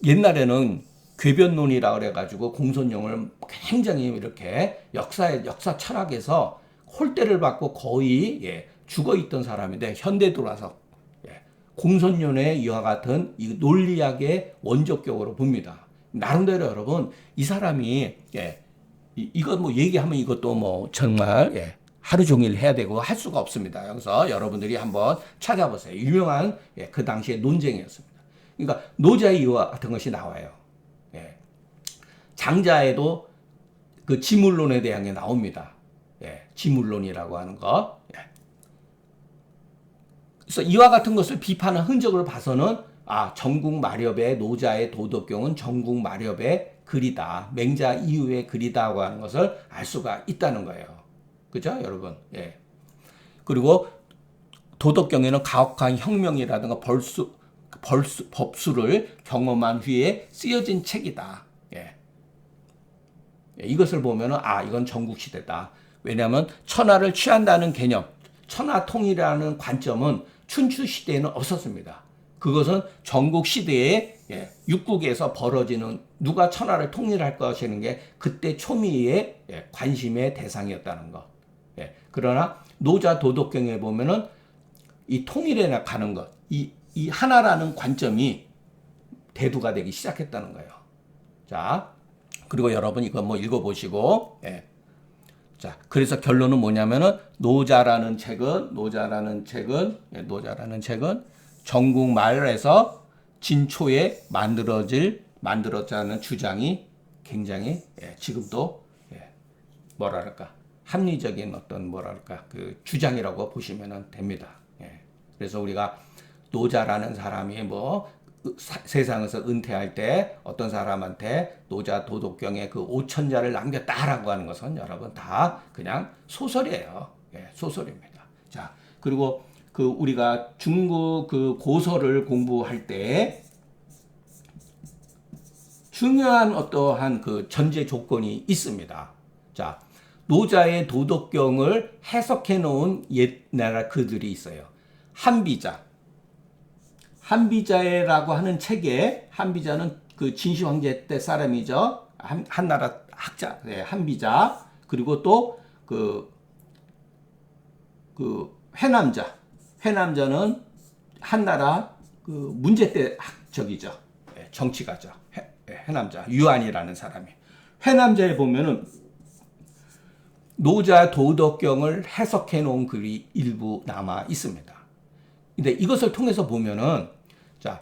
옛날에는 궤변론이라 그래가지고 공손령을 굉장히 이렇게 역사 철학에서 홀대를 받고 거의 죽어 있던 사람인데 현대 들어와서 공손련의 이와 같은 이 논리학의 원조격으로 봅니다. 나름대로 여러분 이 사람이 이거 뭐 얘기하면 이것도 뭐 정말 하루 종일 해야 되고 할 수가 없습니다. 그래서 여러분들이 한번 찾아보세요. 유명한 그 당시의 논쟁이었습니다. 그러니까 노자의 이와 같은 것이 나와요. 장자에도 그 지물론에 대한 게 나옵니다. 지물론이라고 하는 거. 그래서 이와 같은 것을 비판한 흔적을 봐서는 전국 마렵의 노자의 도덕경은 전국 마렵의 글이다. 맹자 이후의 글이다고 하는 것을 알 수가 있다는 거예요. 그죠, 여러분? 그리고 도덕경에는 가혹한 혁명이라든가 법수를 경험한 후에 쓰여진 책이다. 이것을 보면은 이건 전국시대다. 왜냐하면 천하를 취한다는 개념, 천하통일이라는 관점은 춘추시대에는 없었습니다. 그것은 전국시대에 육국에서 벌어지는 누가 천하를 통일할 것이라는 게 그때 초미의 관심의 대상이었다는 것. 그러나 노자 도덕경에 보면은 이 통일에 가는 것, 이 하나라는 관점이 대두가 되기 시작했다는 거예요. 자, 그리고 여러분 이거 뭐 읽어보시고, 자, 그래서 결론은 뭐냐면은 노자라는 책은 전국 말에서 진초에 만들어자는 주장이 굉장히 지금도 뭐랄까 합리적인 어떤 그 주장이라고 보시면 됩니다. 그래서 우리가 노자라는 사람이 세상에서 은퇴할 때 어떤 사람한테 노자 도덕경의 그 5천자를 남겼다라고 하는 것은 여러분 다 그냥 소설이에요. 소설입니다. 자, 그리고 우리가 중국 고서를 공부할 때 중요한 어떠한 전제 조건이 있습니다. 자, 노자의 도덕경을 해석해 놓은 옛날 글들이 있어요. 한비자라고 하는 책에, 한비자는 진시 황제 때 사람이죠. 한나라 학자, 한비자. 그리고 또 회남자는 한나라 문제 때 학적이죠. 정치가죠. 회남자, 유한이라는 사람이. 회남자에 보면은 노자 도덕경을 해석해 놓은 글이 일부 남아 있습니다. 근데 이것을 통해서 보면은, 자,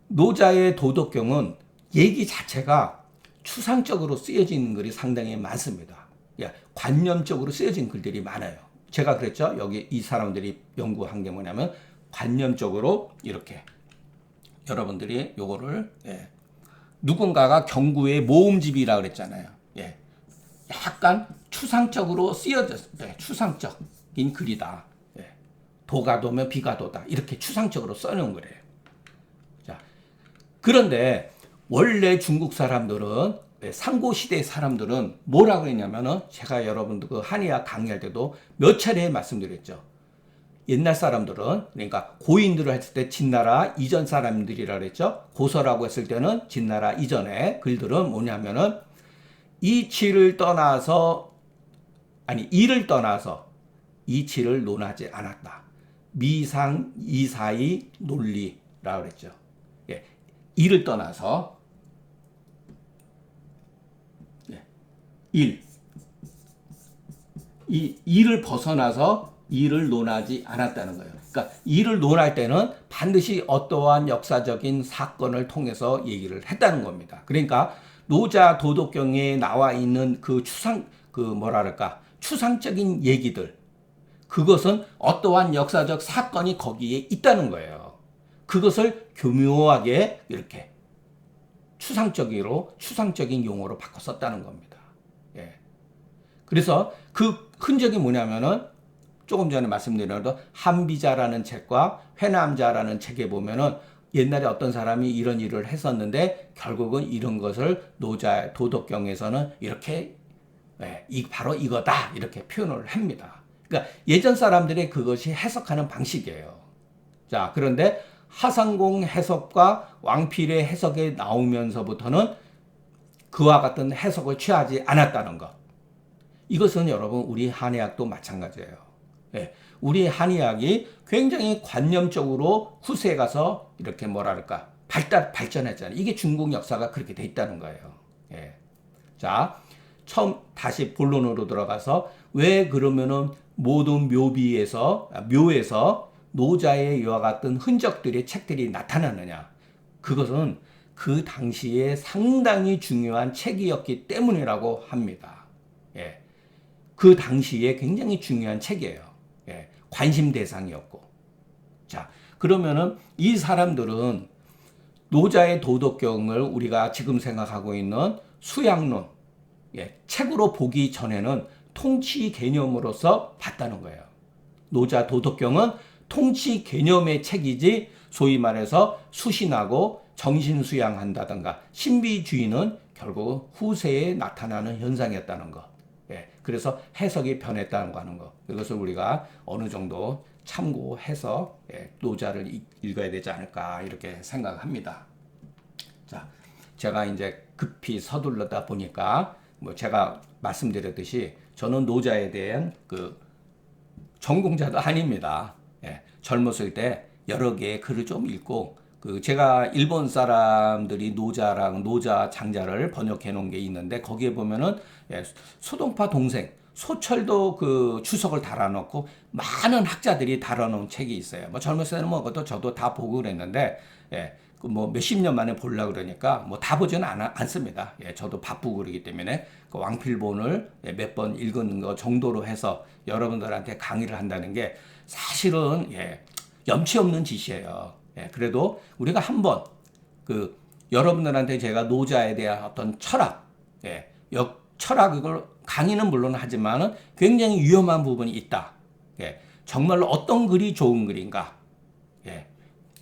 노자의 도덕경은 얘기 자체가 추상적으로 쓰여진 글이 상당히 많습니다. 관념적으로 쓰여진 글들이 많아요. 제가 그랬죠. 여기 이 사람들이 연구한 게 뭐냐면 관념적으로 이렇게 여러분들이 요거를 누군가가 경구의 모음집이라 그랬잖아요. 약간 추상적으로 쓰여졌어요. 추상적인 글이다. 도가 도면 비가 도다. 이렇게 추상적으로 써놓은 거래요. 자, 그런데 원래 중국 사람들은 상고 시대 사람들은 뭐라고 했냐면은 제가 여러분들 그 한의학 강의할 때도 몇 차례 말씀드렸죠. 옛날 사람들은 그러니까 고인들을 했을 때 진나라 이전 사람들이라 그랬죠. 고서라고 했을 때는 진나라 이전의 글들은 뭐냐면은 이치를 떠나서 이를 떠나서 이치를 논하지 않았다. 미상 이사의 논리라고 그랬죠. 예, 이를 떠나서 일을 벗어나서 일을 논하지 않았다는 거예요. 그러니까 일을 논할 때는 반드시 어떠한 역사적인 사건을 통해서 얘기를 했다는 겁니다. 그러니까 노자 도덕경에 나와 있는 그 추상적인 얘기들, 그것은 어떠한 역사적 사건이 거기에 있다는 거예요. 그것을 교묘하게 이렇게 추상적인 용어로 바꿔 썼다는 겁니다. 예. 그래서 그 흔적이 뭐냐면은 조금 전에 말씀드린 대로 한비자라는 책과 회남자라는 책에 보면은 옛날에 어떤 사람이 이런 일을 했었는데 결국은 이런 것을 노자 도덕경에서는 이렇게 바로 이거다 이렇게 표현을 합니다. 그러니까 예전 사람들의 그것이 해석하는 방식이에요. 자, 그런데 하상공 해석과 왕필의 해석에 나오면서부터는 그와 같은 해석을 취하지 않았다는 것. 이것은 여러분 우리 한의학도 마찬가지예요. 예, 우리 한의학이 굉장히 관념적으로 후세에 가서 이렇게 발전했잖아요. 이게 중국 역사가 그렇게 돼 있다는 거예요. 예. 자, 처음 다시 본론으로 들어가서 왜 그러면은 모든 묘에서 노자의 이와 같은 흔적들의 책들이 나타나느냐? 그것은 그 당시에 상당히 중요한 책이었기 때문이라고 합니다. 예. 그 당시에 굉장히 중요한 책이에요. 예. 관심 대상이었고. 자, 그러면은 이 사람들은 노자의 도덕경을 우리가 지금 생각하고 있는 수양론, 책으로 보기 전에는 통치 개념으로서 봤다는 거예요. 노자 도덕경은 통치 개념의 책이지 소위 말해서 수신하고 정신수양한다든가 신비주의는 결국 후세에 나타나는 현상이었다는 것. 그래서 해석이 변했다는 거 하는 것. 이것을 우리가 어느 정도 참고해서 노자를 읽어야 되지 않을까 이렇게 생각합니다. 자, 제가 이제 급히 서둘러다 보니까 제가 말씀드렸듯이 저는 노자에 대한 그 전공자도 아닙니다. 젊었을 때 여러 개의 글을 좀 읽고 제가 일본 사람들이 노자 장자를 번역해 놓은 게 있는데 거기에 보면은 소동파 동생 소철도 그 주석을 달아놓고 많은 학자들이 달아놓은 책이 있어요. 젊었을 때는 그것도 저도 다 보고 그랬는데 몇십 년 만에 보려고 그러니까 다 보지는 않습니다. 저도 바쁘고 그러기 때문에 그 왕필본을 몇 번 읽은 거 정도로 해서 여러분들한테 강의를 한다는 게 사실은 염치 없는 짓이에요. 그래도 우리가 한번 여러분들한테 제가 노자에 대한 어떤 철학, 철학을 강의는 물론 하지만은 굉장히 위험한 부분이 있다. 정말로 어떤 글이 좋은 글인가?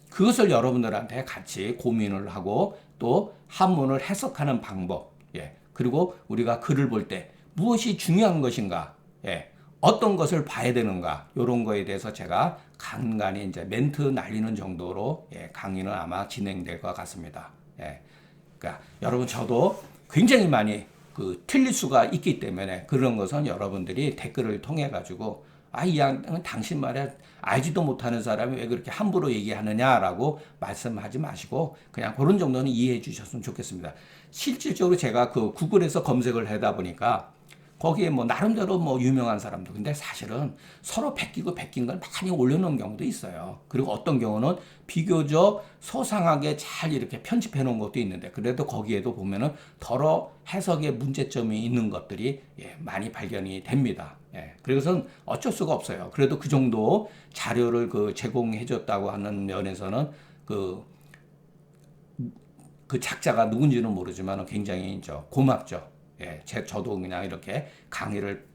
그것을 여러분들한테 같이 고민을 하고 또 한문을 해석하는 방법, 그리고 우리가 글을 볼 때 무엇이 중요한 것인가, 어떤 것을 봐야 되는가, 이런 거에 대해서 제가 간간히 이제 멘트 날리는 정도로 강의는 아마 진행될 것 같습니다. 그러니까 여러분 저도 굉장히 많이 틀릴 수가 있기 때문에 그런 것은 여러분들이 댓글을 통해 가지고 이 양은 당신 말에 알지도 못하는 사람이 왜 그렇게 함부로 얘기하느냐라고 말씀하지 마시고 그냥 그런 정도는 이해해 주셨으면 좋겠습니다. 실질적으로 제가 구글에서 검색을 하다 보니까 거기에 나름대로 유명한 사람들 근데 사실은 서로 베낀 걸 많이 올려놓은 경우도 있어요. 그리고 어떤 경우는 비교적 소상하게 잘 이렇게 편집해 놓은 것도 있는데 그래도 거기에도 보면은 더러 해석에 문제점이 있는 것들이 많이 발견이 됩니다. 그래서는 어쩔 수가 없어요. 그래도 그 정도 자료를 제공해 줬다고 하는 면에서는 그 작자가 누군지는 모르지만 굉장히 고맙죠. 저도 그냥 이렇게 강의를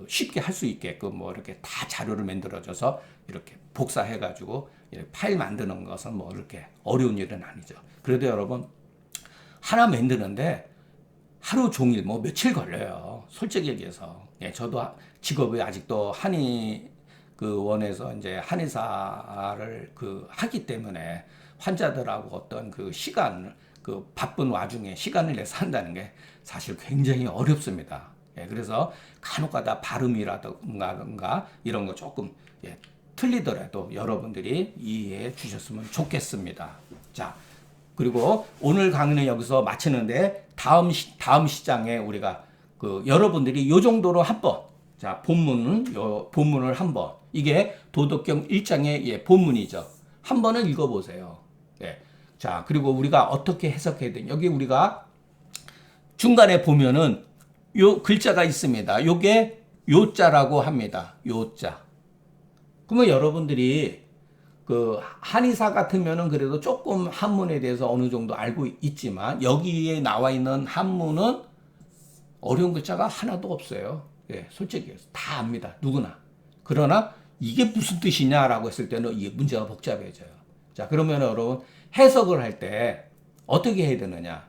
쉽게 할 수 있게끔 이렇게 다 자료를 만들어줘서 이렇게 복사해가지고 파일 만드는 것은 이렇게 어려운 일은 아니죠. 그래도 여러분 하나 만드는데 하루 종일 뭐 며칠 걸려요. 솔직히 얘기해서. 예, 저도 직업이 아직도 한의 그 원에서 이제 한의사를 그 하기 때문에 환자들하고 어떤 그 시간을 그 바쁜 와중에 시간을 내서 한다는 게 사실 굉장히 어렵습니다. 예, 그래서 간혹가다 발음이라든가 이런 거 조금 예, 틀리더라도 여러분들이 이해해 주셨으면 좋겠습니다. 자, 그리고 오늘 강의는 여기서 마치는데 다음 시장에 우리가 그 여러분들이 요 정도로 한번 자 본문을 한번 이게 도덕경 1장의 예, 본문이죠. 한 번은 읽어보세요. 예. 자 그리고 우리가 어떻게 해석해야 되냐 여기 우리가 중간에 보면은 요 글자가 있습니다. 요게 요자라고 합니다. 요자. 그러면 여러분들이 그 한의사 같으면은 그래도 조금 한문에 대해서 어느 정도 알고 있지만 여기에 나와 있는 한문은 어려운 글자가 하나도 없어요. 예, 솔직히 다 압니다. 누구나. 그러나 이게 무슨 뜻이냐라고 했을 때는 이게 문제가 복잡해져요. 자, 그러면 여러분 해석을 할 때 어떻게 해야 되느냐?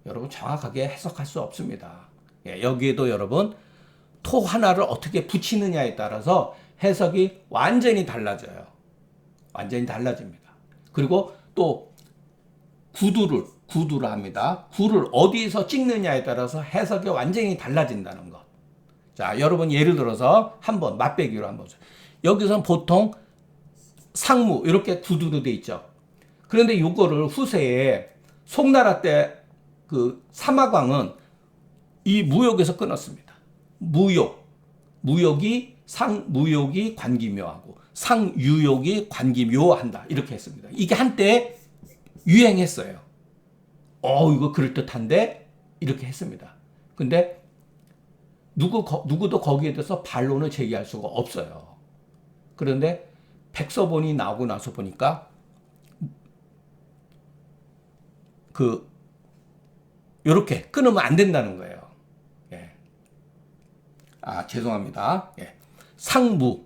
여러분 정확하게 해석할 수 없습니다. 예, 여기에도 여러분 토 하나를 어떻게 붙이느냐에 따라서 해석이 완전히 달라져요. 완전히 달라집니다. 그리고 또 구두를 합니다. 구를 어디서 찍느냐에 따라서 해석이 완전히 달라진다는 것. 자, 여러분 예를 들어서 한번 맛배기로 한번 보세요. 여기서는 보통 상무 이렇게 구두로 돼 있죠. 그런데 요거를 후세에 송나라 때 그 사마광은 이 무역에서 끊었습니다. 무역이 상무역이 관기묘하고 상유역이 관기묘한다 이렇게 했습니다. 이게 한때 유행했어요. 이거 그럴듯한데 이렇게 했습니다. 근데 누구도 거기에 대해서 반론을 제기할 수가 없어요. 그런데 백서본이 나오고 나서 보니까 요렇게 끊으면 안 된다는 거예요. 예. 죄송합니다. 예. 상무.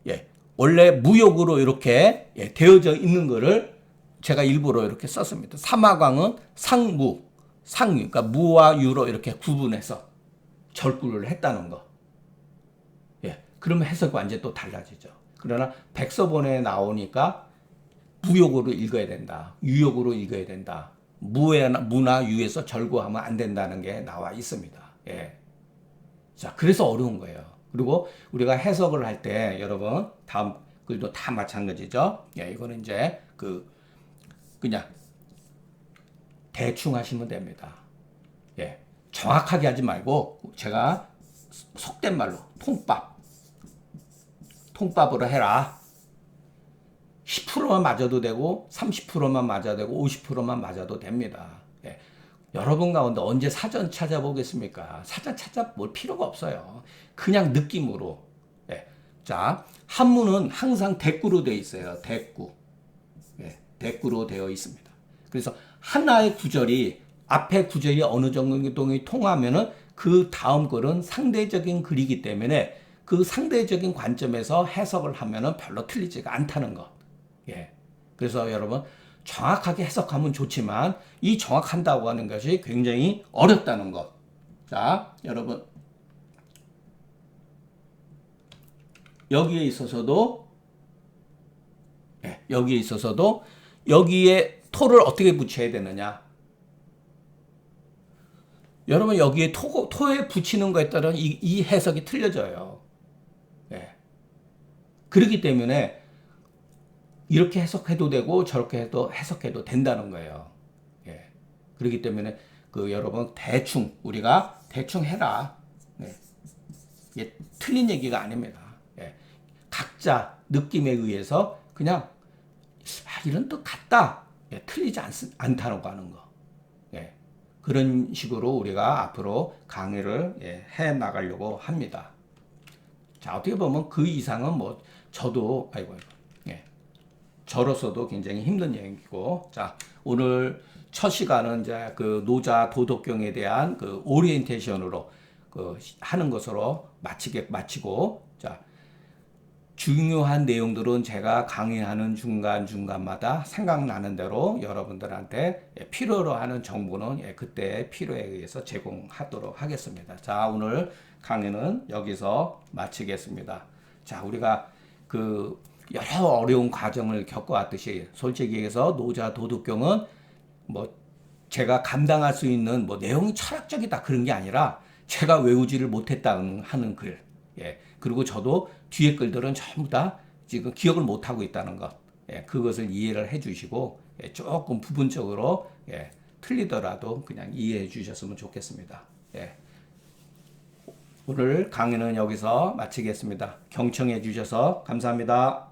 예. 원래 무역으로 이렇게 예, 되어져 있는 거를 제가 일부러 이렇게 썼습니다. 사마광은 상무, 그러니까 무와 유로 이렇게 구분해서 절구를 했다는 거. 예. 그러면 해석이 완전히 또 달라지죠. 그러나 백서본에 나오니까 무역으로 읽어야 된다. 유역으로 읽어야 된다. 무나 유에서 절구하면 안 된다는 게 나와 있습니다. 예. 자, 그래서 어려운 거예요. 그리고 우리가 해석을 할 때 여러분 다음 글도 다 마찬가지죠. 예, 이거는 이제 그냥 대충 하시면 됩니다. 예. 정확하게 하지 말고 제가 속된 말로 통밥으로 해라. 10%만 맞아도 되고 30%만 맞아도 되고 50%만 맞아도 됩니다. 예. 여러분 가운데 언제 사전 찾아보겠습니까? 사전 찾아볼 필요가 없어요. 그냥 느낌으로. 예. 자, 한문은 항상 대꾸로 되어 있어요. 대꾸. 예. 대꾸로 되어 있습니다. 그래서 하나의 구절이 앞에 구절이 어느 정도 통하면은 그 다음 글은 상대적인 글이기 때문에 그 상대적인 관점에서 해석을 하면은 별로 틀리지가 않다는 것. 예. 그래서 여러분 정확하게 해석하면 좋지만 이 정확한다고 하는 것이 굉장히 어렵다는 것. 자, 여러분 여기에 있어서도 여기에 토를 어떻게 붙여야 되느냐? 여러분 여기에 토에 붙이는 거에 따라 이 해석이 틀려져요. 예. 그렇기 때문에 이렇게 해석해도 되고 저렇게 해석해도 된다는 거예요. 예. 그렇기 때문에 여러분 우리가 대충 해라. 네. 이게 틀린 얘기가 아닙니다. 예. 각자 느낌에 의해서 그냥 이런 뜻 같다. 예. 틀리지 않다고 하는 거. 예. 그런 식으로 우리가 앞으로 강의를 해 나가려고 합니다. 자, 어떻게 보면 그 이상은 뭐 저도 저로서도 굉장히 힘든 얘기고, 자, 오늘 첫 시간은 이제 노자 도덕경에 대한 오리엔테이션으로 하는 것으로 마치고, 자, 중요한 내용들은 제가 강의하는 중간중간마다 생각나는 대로 여러분들한테 필요로 하는 정보는 그때 필요에 의해서 제공하도록 하겠습니다. 자, 오늘 강의는 여기서 마치겠습니다. 자, 우리가 그 여러 어려운 과정을 겪어왔듯이 솔직히 얘기해서 노자 도덕경은 뭐 제가 감당할 수 있는 뭐 내용이 철학적이다 그런 게 아니라 제가 외우지를 못했다는 하는 글. 예. 그리고 저도 뒤에 글들은 전부 다 지금 기억을 못하고 있다는 것. 예. 그것을 이해를 해 주시고 예. 조금 부분적으로 예. 틀리더라도 그냥 이해해 주셨으면 좋겠습니다. 예. 오늘 강의는 여기서 마치겠습니다. 경청해 주셔서 감사합니다.